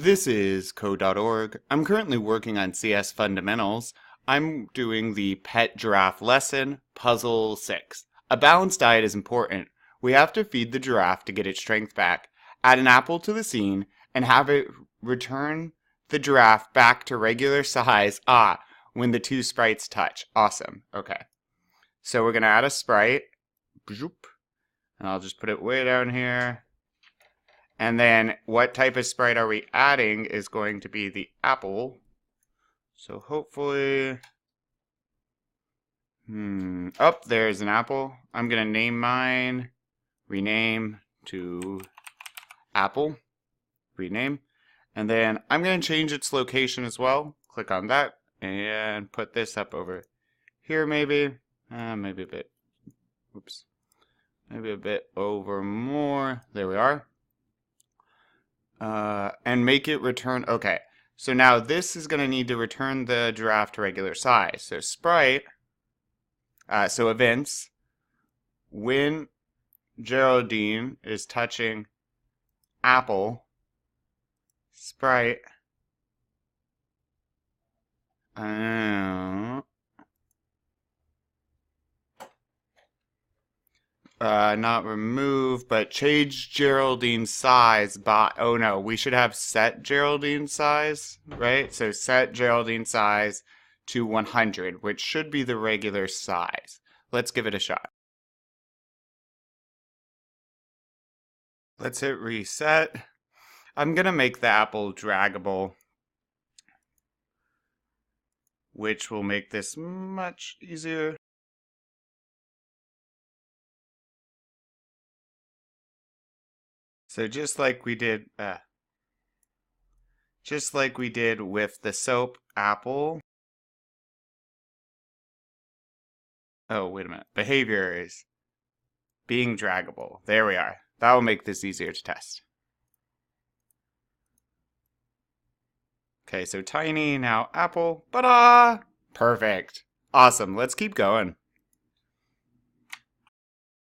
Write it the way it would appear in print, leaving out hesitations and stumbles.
This is code.org. I'm currently working on CS fundamentals. I'm doing the pet giraffe lesson, puzzle 6. A balanced diet is important. We have to feed the giraffe to get its strength back, add an apple to the scene, and have it return the giraffe back to regular size, when the two sprites touch. Awesome. Okay. So we're going to add a sprite. And I'll just put it way down here. And then what type of sprite are we adding is going to be the apple. So hopefully, there's an apple. I'm going to name mine, rename to apple, rename. And then I'm going to change its location as well. Click on that and put this up over here maybe. Maybe a bit, maybe a bit over more. There we are. And make it return. Okay, so now this is going to need to return the giraffe to regular size. So sprite, so events, when Geraldine is touching apple, sprite, not remove, but change Geraldine's size by, oh no, we should have set Geraldine's size, right? So set Geraldine's size to 100, which should be the regular size. Let's give it a shot. Let's hit reset. I'm gonna make the apple draggable, which will make this much easier. So just like we did with the soap apple. Oh, wait a minute. Behavior is being draggable. There we are. That will make this easier to test. Okay, so tiny, now apple. Ta-da! Perfect. Awesome. Let's keep going.